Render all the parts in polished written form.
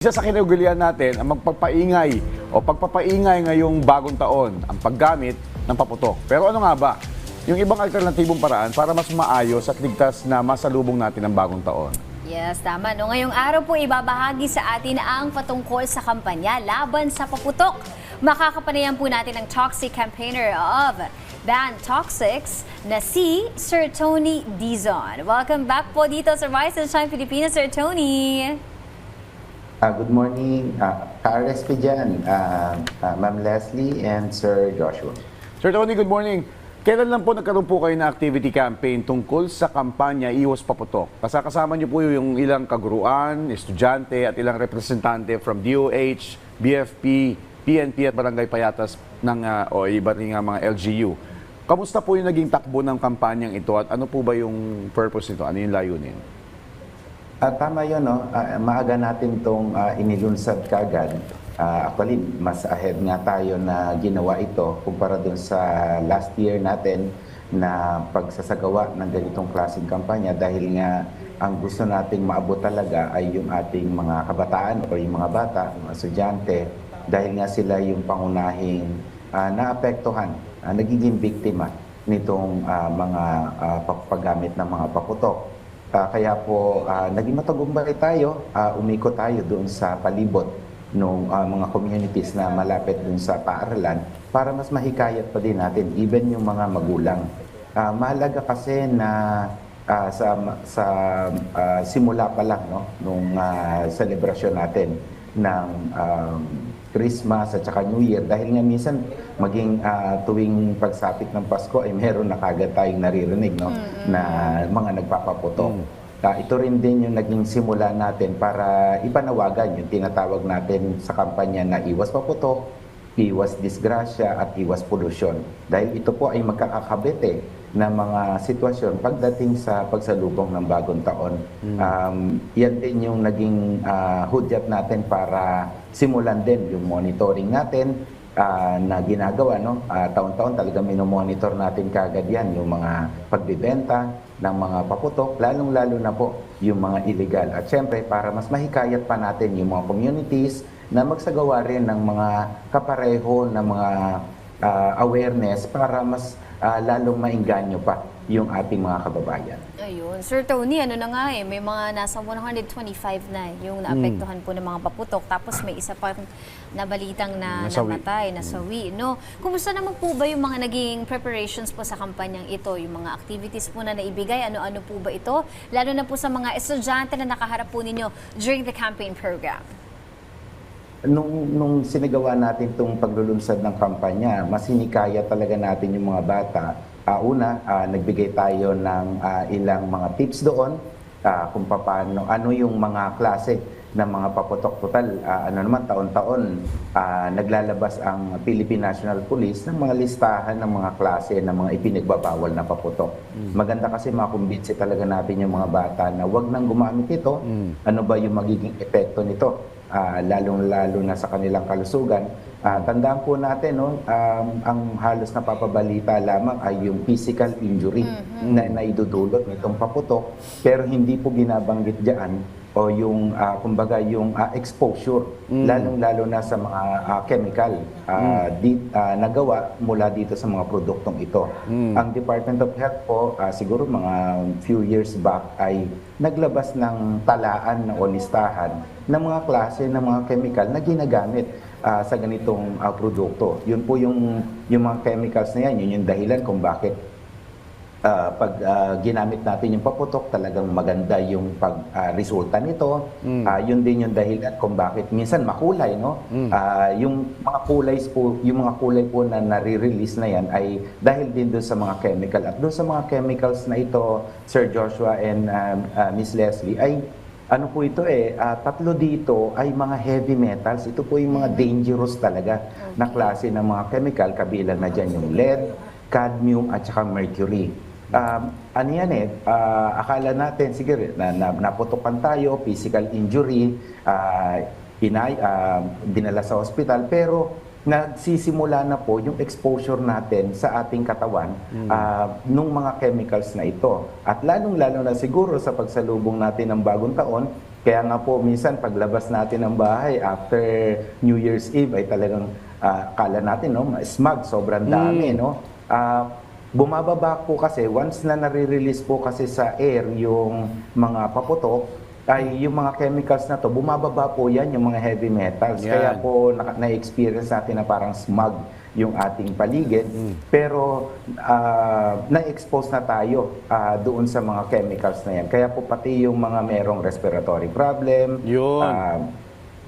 Isa sa kinugilian natin ang magpapaingay o pagpapaingay ngayong bagong taon, ang paggamit ng paputok. Pero ano nga ba? Yung ibang alternatibong paraan para mas maayos at ligtas na masalubong natin ang bagong taon. Yes, tama. No, ngayong araw po ibabahagi sa atin ang patungkol sa kampanya laban sa paputok. Makakapanayan po natin ang toxic campaigner of Ban Toxics na si Sir Tony Dizon. Welcome back po dito sa Rise and Shine Pilipinas, Sir Tony. Good morning, ka-RSP dyan, Ma'am Leslie and Sir Joshua. Sir Tony, good morning. Kailan lang po nagkaroon po kayo na activity campaign tungkol sa kampanya Iwas Paputok? Kasama niyo po yung ilang kaguruan, estudyante at ilang representante from DOH, BFP, PNP at Barangay Payatas ng, o iba rin nga mga LGU. Kamusta po yung naging takbo ng kampanyang ito at ano po ba yung purpose nito? Ano yung layunin? Tama yun, no? Maaga natin itong inilunsad kagad. Actually, mas ahead nga tayo na ginawa ito kumpara dun sa last year natin na pagsasagawa ng ganitong klaseng kampanya dahil nga ang gusto nating maabot talaga ay yung ating mga kabataan o yung mga bata, mga estudyante, dahil nga sila yung pangunahing naapektuhan, nagiging biktima nitong mga paggamit ng mga paputok. Kaya po, naging matagumpay tayo, umikot tayo doon sa palibot ng mga communities na malapit doon sa paaralan para mas mahikayat pa din natin, even yung mga magulang. Mahalaga kasi na sa simula pa lang, no, nung celebration natin ng Christmas at saka New Year, dahil nga minsan maging tuwing pagsapit ng Pasko ay meron na kagad tayong naririnig, no, na mga nagpapaputok. Ito rin din yung naging simula natin para ipanawagan yung tinatawag natin sa kampanya na Iwas Paputok, Iwas Disgrasya at Iwas Polusyon. Dahil ito po ay magkakakabit na mga sitwasyon pagdating sa pagsalubong ng bagong taon. Yan din yung naging hudyat natin para simulan din yung monitoring natin na ginagawa, no? Taon-taon talaga minomonitor natin kagad yan, yung mga pagbibenta ng mga paputok, lalong-lalo na po yung mga illegal. At syempre, para mas mahikayat pa natin yung mga communities na magsagawa rin ng mga kapareho na mga awareness para mas lalong maingganyo pa yung ating mga kababayan. Ayun. Sir Tony, ano na nga may mga nasa 125 na yung naapektuhan po ng mga paputok. Tapos may isa pa na balitang na namatay, nasawi. No? Kumusta naman po ba yung mga naging preparations po sa kampanyang ito? Yung mga activities po na naibigay, ano-ano po ba ito? Lalo na po sa mga estudyante na nakaharap po ninyo during the campaign program. Nung sinagawa natin itong paglulunsad ng kampanya, mas hinikaya talaga natin yung mga bata. Nagbigay tayo ng ilang mga tips doon kung paano, ano yung mga klase ng mga paputok. Total, taon-taon naglalabas ang Philippine National Police ng mga listahan ng mga klase ng mga ipinagbabawal na paputok. Maganda kasi makumbinsi talaga natin yung mga bata na wag nang gumamit ito. Ano ba yung magiging epekto nito? Lalong-lalo na sa kanilang kalusugan. Tandaan po natin, no, ang halos napapabalita lamang ay yung physical injury na idudulot nitong paputok, pero hindi po binabanggit diyan o yung kumbaga yung exposure, lalong-lalo na sa mga chemical nagawa mula dito sa mga produktong ito. Ang Department of Health po, siguro mga few years back ay naglabas ng talaan o listahan ng mga klase ng mga chemical na ginagamit sa ganitong produkto. Yun po yung mga chemicals na yan, yun yung dahilan kung bakit pag ginamit natin yung paputok, talagang maganda yung resulta nito. Yun din yung dahilan kung bakit minsan makulay, no? Yung mga kulay po na nare-release na yan ay dahil din doon sa mga chemical. At doon sa mga chemicals na ito, Sir Joshua and Miss Leslie, ay ano po ito tatlo dito ay mga heavy metals. Ito po yung mga dangerous talaga na klase ng mga chemical. Kabilang na dyan yung lead, cadmium at saka mercury. Ano yan akala natin, sige, naputukan tayo, physical injury, dinala sa ospital, pero nagsisimula na po yung exposure natin sa ating katawan nung mga chemicals na ito. At lalong-lalo na siguro sa pagsalubong natin ng bagong taon, Kaya nga po, minsan paglabas natin ng bahay after New Year's Eve ay talagang kala natin, no, smog, sobrang dami, no? Bumababa po kasi, once na nare-release po kasi sa air yung mga paputok, ay yung mga chemicals na to, bumababa po yan, yung mga heavy metals. Yan. Kaya po na-experience natin na parang smog yung ating paligid. Pero na-expose na tayo doon sa mga chemicals na yan. Kaya po pati yung mga merong respiratory problem, Yun.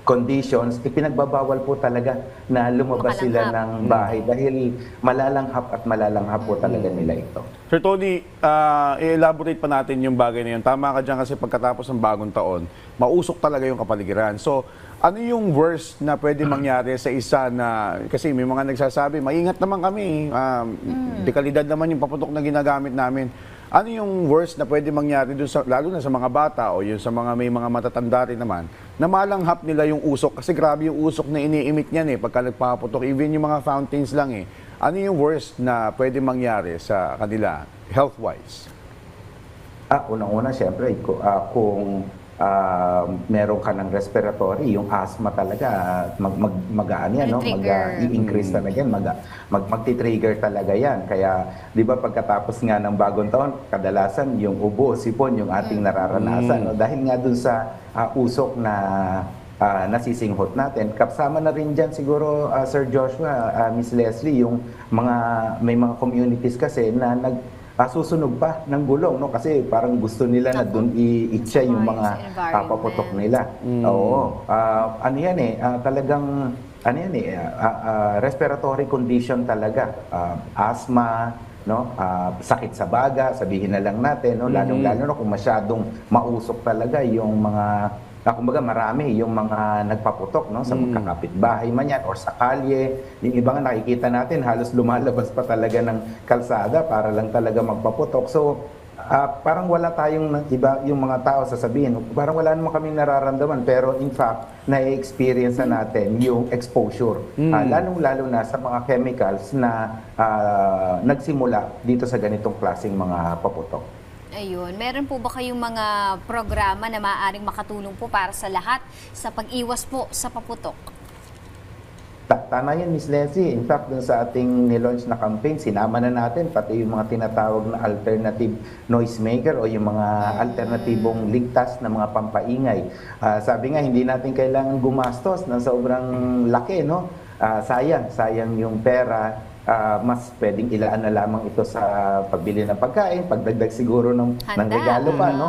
conditions, ipinagbabawal po talaga na lumabas sila ng bahay dahil malalanghap po talaga nila ito. Sir Tony, i-elaborate pa natin yung bagay na yun. Tama ka dyan kasi pagkatapos ng bagong taon, mausok talaga yung kapaligiran. So, ano yung worst na pwede mangyari sa isa na, kasi may mga nagsasabi, maingat naman kami, dekalidad naman yung paputok na ginagamit namin. Ano yung worst na pwede mangyari dun sa, lalo na sa mga bata o yung sa mga may mga matatanda rin naman, na malanghap nila yung usok? Kasi grabe yung usok na ini-emit niyan pagka nagpapaputok, even yung mga fountains lang Ano yung worst na pwede mangyari sa kanila, health-wise? Unang-una, siyempre, kung meron ka ng respiratory, yung asthma talaga, mag-ano yan, no? Mag-i-increase talaga yan, magti-trigger talaga yan. Kaya, di ba, pagkatapos nga ng bagong taon, kadalasan yung ubo, sipon, yung ating nararanasan. No? Dahil nga dun sa usok na nasisinghot natin. Kasama na rin dyan siguro, Sir Joshua, Miss Leslie, yung may mga communities kasi na susunog pa ng gulong, no? Kasi parang gusto nila na doon i-itcha yung mga paputok nila. Oo. Ano yan talagang respiratory condition talaga. Asthma, no? Sakit sa baga, sabihin na lang natin, no? Lalong-lalo na kung masyadong mausok talaga yung mga kumbaga marami yung mga nagpaputok, no, sa magkakapitbahay man yan or sa kalye. Yung iba nga nakikita natin halos lumalabas pa talaga ng kalsada para lang talaga magpaputok. So parang wala tayong iba, yung mga tao sasabihin, parang wala naman kaming nararamdaman, pero in fact na-experience na natin yung exposure. Lalong-lalo na sa mga chemicals na nagsimula dito sa ganitong klaseng mga paputok. Ayun. Meron po ba kayong mga programa na maaaring makatulong po para sa lahat sa pag-iwas po sa paputok? Tama yan, Miss Leslie. In fact, dun sa ating nilaunch na campaign, sinama na natin pati yung mga tinatawag na alternative noisemaker o yung mga alternatibong ligtas na mga pampaingay. Sabi nga, hindi natin kailangan gumastos ng sobrang laki, no? Sayang yung pera. Mas pwedeng ilaan na lamang ito sa pagbili ng pagkain, pagdagdag siguro ng regalo pa, no?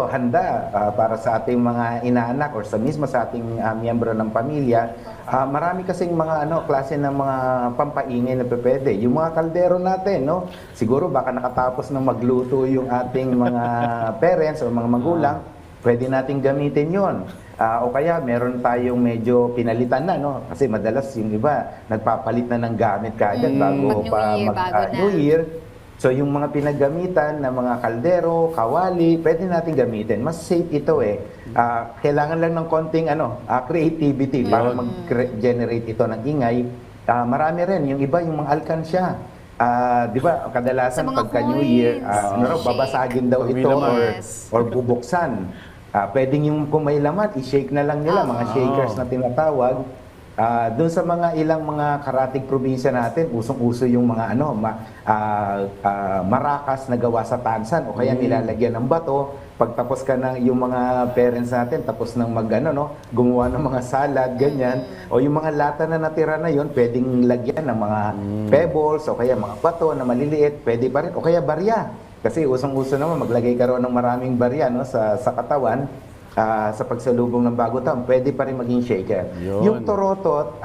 Handa para sa ating mga inaanak or sa ating miyembro ng pamilya. Marami kasing mga klase ng mga pampaingay na pwede. Yung mga kaldero natin, no? Siguro baka nakatapos na magluto yung ating mga parents o mga magulang, pwede nating gamitin 'yon. O kaya meron tayong medyo pinalitan na, no? Kasi madalas yung iba nagpapalit na ng gamit kaagad bago pa mag-New Year. So yung mga pinagamitan na mga kaldero, kawali, pwede natin gamitin. Mas safe ito kailangan lang ng konting creativity para mag-generate ito ng ingay. Marami rin, yung iba yung mga alkansya. Di ba, kadalasan pagka New Year, babasagin daw ito or bubuksan. Pwedeng yung kung may laman, i-shake na lang nila, mga shakers na tinatawag. Doon sa mga ilang mga karatig probinsya natin, usong-uso yung mga marakas na gawa sa tansan o kaya nilalagyan ng bato. Pagtapos ka na yung mga parents natin, tapos nang gumawa ng mga salad, ganyan. O yung mga lata na natira na yon, pwedeng lagyan ng mga pebbles o kaya mga bato na maliliit, pwede pa rin. O kaya barya. Kasi usong-uso naman, maglagay ka rin ng maraming barya sa katawan. Sa pagsalubong ng bago taon, pwede pa rin maging shaker. Yung torotot,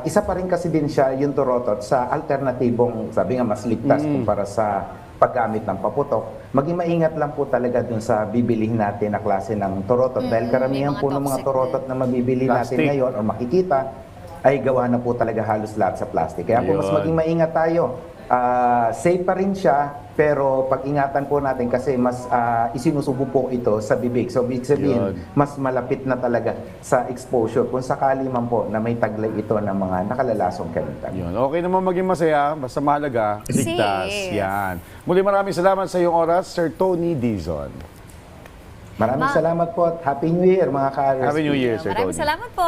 isa pa rin kasi din siya yung torotot sa alternatibong, sabi nga, mas ligtas kumpara sa paggamit ng paputok. Maging maingat lang po talaga dun sa bibilihin natin na klase ng torotot. Dahil karamihan po ng mga torotot na mabibili natin ngayon o makikita, ay gawa na po talaga halos lahat sa plastic. Kaya po mas maging maingat tayo. Safe pa rin siya, pero pag-ingatan po natin kasi mas isinusubo po ito sa bibig. So, ibig sabihin, mas malapit na talaga sa exposure kung sakali man po na may taglay ito ng mga nakalalasong chemical. Okay naman maging masaya, basta mahalaga, ligtas. Yan. Muli maraming salamat sa iyong oras, Sir Tony Dizon. Maraming salamat po at Happy New Year mga ka-RSP. Happy New Year, Sir Maraming Tony. salamat po.